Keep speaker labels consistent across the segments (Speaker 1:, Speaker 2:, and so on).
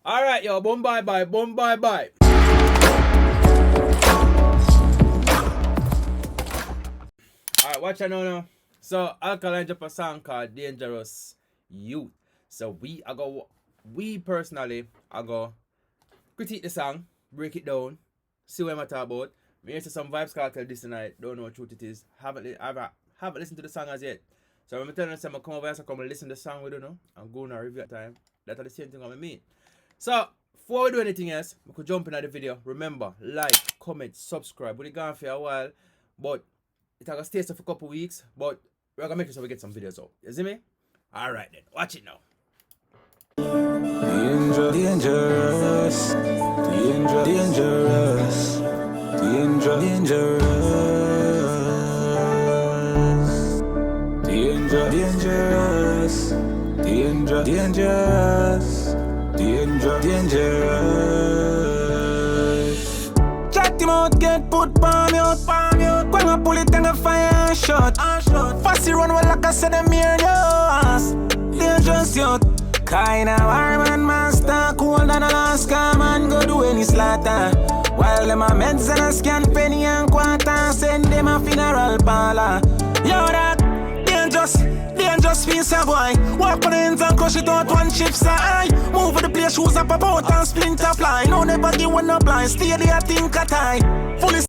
Speaker 1: Alright, yo, boom bye bye, boom bye bye. Alright, watch out now. So Alkaline drop a song called Dangerous Youth. So we personally I go critique the song, break it down, see what I'm talking about. We hear some Vibes Cartel this tonight, don't know what truth it is. Haven't listened to the song as yet. So when I'm telling you I'm come over here, so come and listen to the song, we don't know. I'm going to review at time. That's the same thing I mean. So before we do anything else, we could jump into the video. Remember, like, comment, subscribe. We've gone for a while, but it's gonna stay for a couple weeks, but we're gonna make sure we get some videos out. You see me? Alright then, watch it now.
Speaker 2: Dangerous, dangerous, dangerous, dangerous, dangerous, dangerous. Chat him out, get put palm out. When I pull it and I fire shot. Fussy run well like I said them here yours. Dangerous youth. Kinda warm and master, cool than Alaska, man go do any slaughter. While them a meds and a scan penny and quarter, send them a funeral parlor. Yo that, dangerous piece of boy. Walk on the ends and crush it out one chip's eye. Move to the place, shoes up about and splinter fly. No never give one up blind, stay there think a tie. Fully.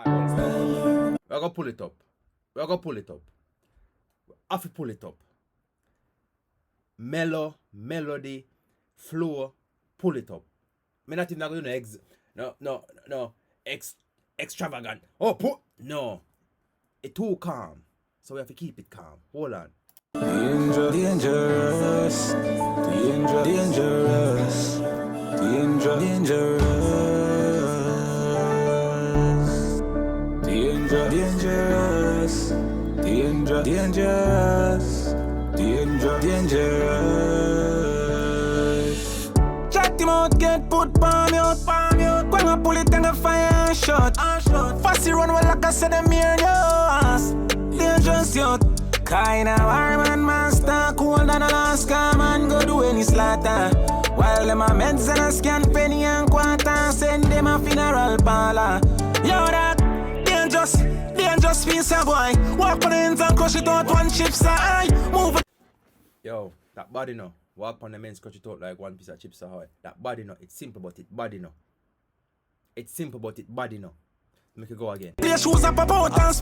Speaker 1: We're gonna pull it up. Have to pull it up. Melody, flow, pull it up. Me not even gonna do extravagant. No. It's too calm. So we have to keep it calm. Hold on.
Speaker 2: Dangerous, dangerous, dangerous, dangerous, dangerous. Chat him out, get put palm out. When I pull it and I fire shot. Fussy run well like I said them here yours. Dangerous youth. Kinda warm and master, cool than Alaska, man go do any slaughter. While them a meds and a scan penny and quarter, send them a funeral parlor. Yo that, dangerous piece of boy. Walk on the ends and crush it out one chip's eye. Move.
Speaker 1: Yo, that body no. Walk on the men's crush it out like one piece of chips ahoy. That body no. It's simple but it body no. It's simple but it body no. Make it go again.
Speaker 2: Their shoes up about and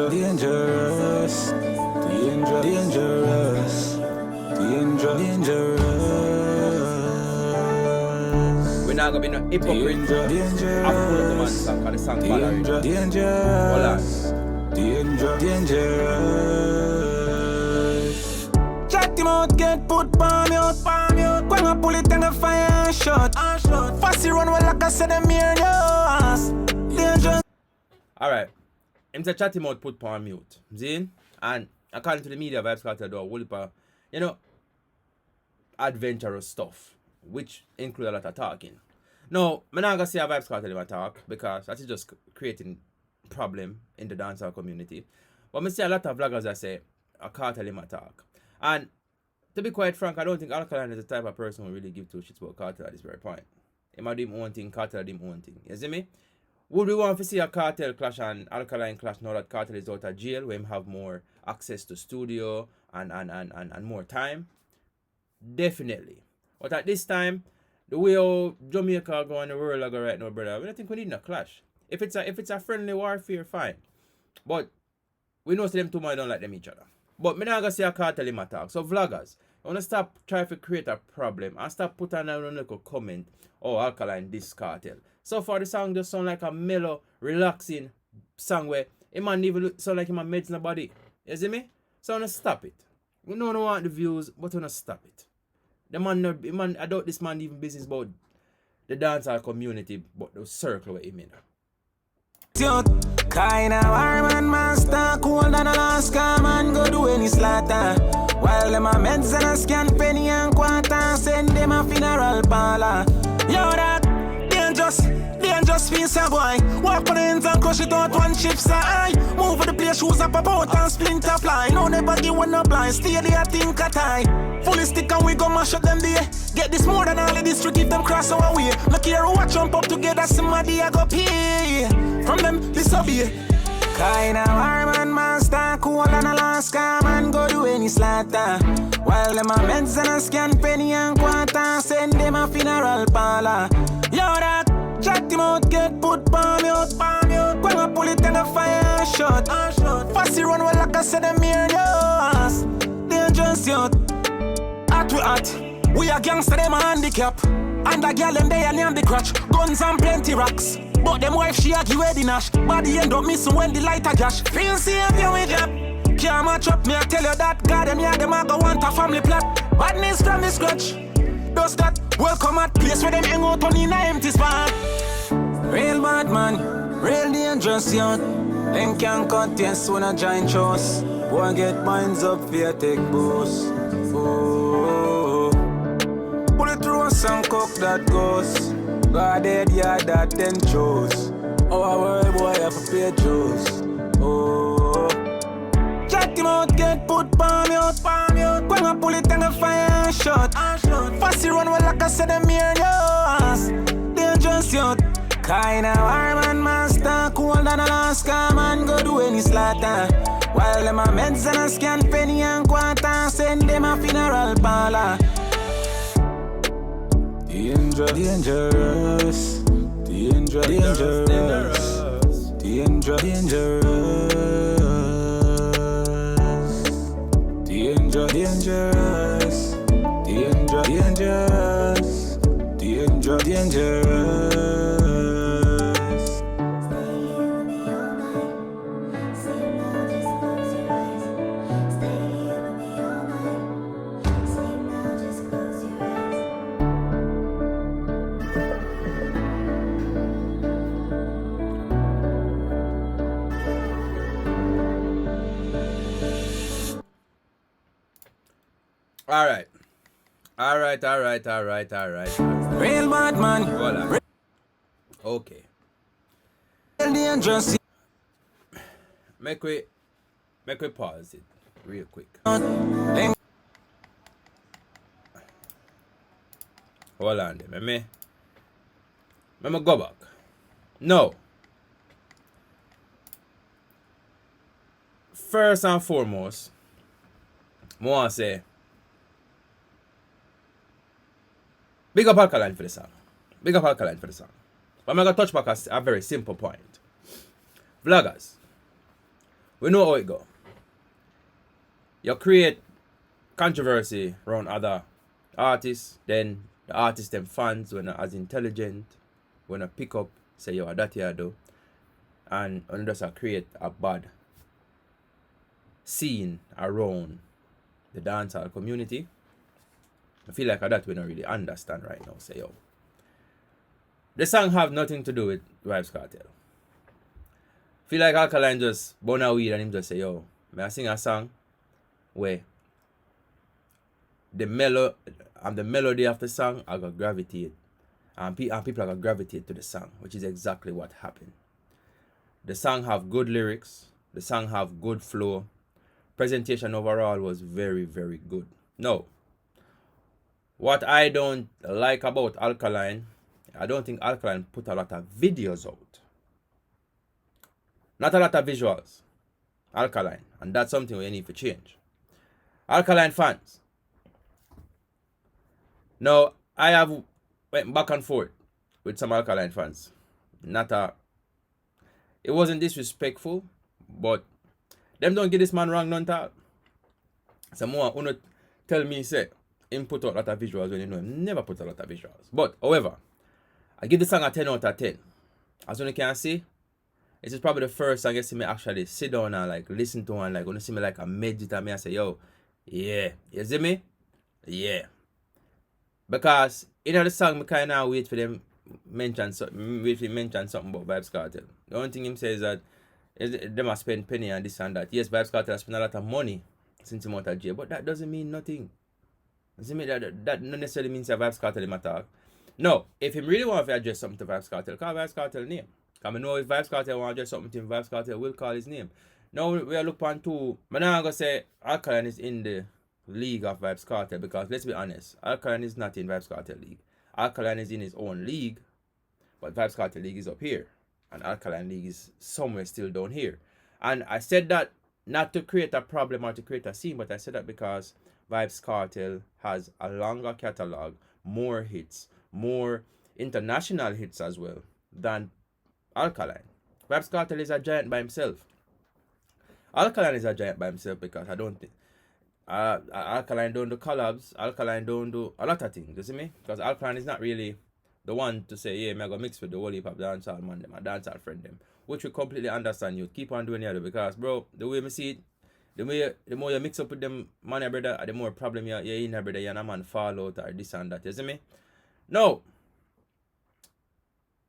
Speaker 2: dangerous, dangerous, dangerous.
Speaker 1: We're not gonna be no hypocrite. I've pulled up the man's song because the song bad already.
Speaker 2: Dangerous. Chat him out, get put palm out. When I pull it and I fire shot. Fussy run well like I said them here yours. Dangerous.
Speaker 1: Alright. I'm to chat him out, put on mute. See? And according to the media, Vibes Cartel do a whole heap of, adventurous stuff, which include a lot of talking. Now, I'm not gonna say a Vibes Cartel in talk because that is just creating problem in the dancehall community. But I see a lot of vloggers that say a cartel in talk. And to be quite frank, I don't think Alkaline is the type of person who really give two shits about cartel at this very point. He might do his own thing, cartel do his own thing. You see me? Would we want to see a cartel clash and Alkaline clash now that cartel is out of jail, where him have more access to studio and more time? Definitely. But at this time, the way how Jamaica go in the world go right now, brother, I don't think we need no clash. If it's a friendly warfare, fine. But we know them two might don't like them each other. But me not gonna say a cartel in my talk. So vloggers, I wanna stop trying to create a problem and stop putting a little comment, oh Alkaline this cartel. So far the song just sound like a mellow, relaxing song where it might even sound like it might meds in the body. You see me? So I wanna stop it. We don't want the views, but I wanna stop it. The man, I doubt this man even business about the dancehall community, but the circle where him in.
Speaker 2: Kinda warm and master, cool than Alaska, man go do any slaughter. While them a meds and a scan penny and quarter, send them a funeral parlor. Yo that, dangerous just feel so boy. Walk on the ends and crush it out one chip side. Move for the place, shoes up about and splinter fly. No never give one no blind, stay there think a tie. Fully stick and we go mash up them there. Get this more than all the district if them cross our way. No care who jump up together, somebody I go pay. From them, disobey. Kinda warm and master, cool and Alaska, man go do any slaughter. While them a meds and a scan penny and quarter, send them a funeral parlor. Yo that, chat him out, get put palm out. When I pull it in the fire shot. Fussy run well like I said them here yours. Dangerous youth. At we at, we a gangster them a handicap. And a girl them they a name the crutch. Guns and plenty rocks. But them wife she a give the nash. Body end up missing when the light a dash. Feel safe you with job. Can't match up me I tell you that. God them yeah them a go want a family plot. Badness from the scratch. Does that welcome at place where them hang out on in a empty spot. Real bad man, real dangerous youth. Them can't contain soon a giant shows. Boy get minds up for your take boost. Oh, pull it through some cook that goes. God dead, yeah, that them chose. Oh, a world boy have to pay juice. Oh, chat him out, get put palm out. When I pull it and the fire shot. Fussy run well like I said them here yours. Dangerous youth. Kinda warm and master, cool than Alaska, man go do any slaughter. While them a meds and a scan penny and quarter, send them a funeral parlor. Dangerous, dangerous, dangerous, dangerous, dangerous, dangerous, dangerous, dangerous, dangerous.
Speaker 1: Alright.
Speaker 2: Real bad man.
Speaker 1: Voila. Okay.
Speaker 2: Real dangerous.
Speaker 1: Make we pause it real quick. Hold on there. Let me go back. No. First and foremost, I want to say big up Alkaline for the song. But I'm going to touch back a very simple point. Vloggers, we know how it go. You create controversy around other artists, then the artists, them fans, when they're as intelligent, when they pick up, say, yo, that you do, and just create a bad scene around the dancehall community. I feel like that we don't really understand right now. Say, yo, the song have nothing to do with Vybz Kartel. Feel like Alkaline just burn a weed and him just say, yo, may I sing a song where the melody of the song I got gravitate and people are gonna gravitate to the song, which is exactly what happened. The song have good lyrics, the song have good flow, presentation overall was very, very good. No. What I don't like about Alkaline, I don't think Alkaline put a lot of videos out. Not a lot of visuals. Alkaline. And that's something we need to change. Alkaline fans. Now, I have went back and forth with some Alkaline fans. It wasn't disrespectful, but them don't get this man wrong none talk. Some more wanna tell me say him put out a lot of visuals when you know him never put a lot of visuals. But however, I give the song a 10 out of 10. As you can see, this is probably the first song you see me actually sit down and like listen to and like when you see me like a meditate and me I say, yo, yeah. You see me? Yeah. Because in the song me kinda wait for them mention something about Vybz Kartel. The only thing him says that they must spend penny and this and that. Yes, Vybz Kartel has spent a lot of money since him out of jail, but that doesn't mean nothing. Doesn't mean that not necessarily means that Vybz Kartel him attack. No, if him really want to address something to Vibes Cartel, call Vibes Cartel name. Because I know if Vibes Cartel want to address something to him, Vibes Cartel will call his name. Now we are looking on two. I'm not going to say Alkaline is in the league of Vibes Cartel because let's be honest, Alkaline is not in Vibes Cartel league. Alkaline is in his own league, but Vibes Cartel league is up here. And Alkaline league is somewhere still down here. And I said that not to create a problem or to create a scene, but I said that because Vibes Cartel has a longer catalog, more hits, more international hits as well than Alkaline. Vibes Cartel is a giant by himself. Alkaline is a giant by himself because I don't think Alkaline don't do collabs. Alkaline don't do a lot of things. You see me? Because Alkaline is not really the one to say, yeah, I'm gonna mix with the whole hip hop dancehall man, them, a dancehall friend them. Which we completely understand you. Keep on doing it because bro, the way me see it, the more you mix up with them man, brother, the more problem you're in, brother, you're a man fall out or this and that. You see me? No.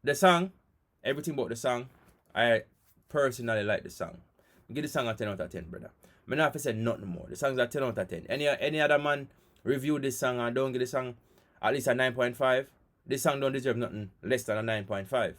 Speaker 1: The song, everything about the song, I personally like the song. Give the song a 10 out of 10, brother. I don't have to say nothing more. The song's a 10 out of 10. Any other man review this song and don't give the song at least a 9.5, this song don't deserve nothing less than a 9.5.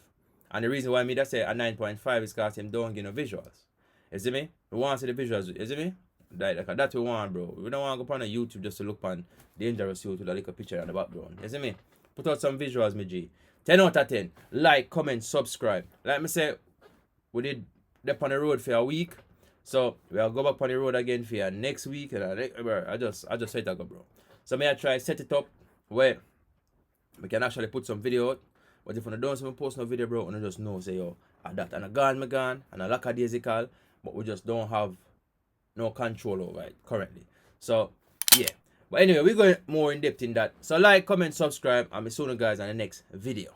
Speaker 1: And the reason why me that say a 9.5 is because him don't give no visuals. You see me? We want to see the visuals. You see me? Like that's what we want, bro. We don't want to go on a YouTube just to look on dangerous youth with a little picture in the background. You see me? Put out some visuals, me G. 10 out of 10. Like, comment, subscribe. Like me say, we did dep on the road for a week. So we'll go back on the road again for next week. And I just say it go, bro. So may I try set it up where we can actually put some video out. But if I don't see me post no video, bro, I just know say yo, that and me gone and a lack of days call, but we just don't have no control over it currently. So yeah. But anyway, we're going more in depth in that. So like, comment, subscribe, and I'll see you guys on the next video.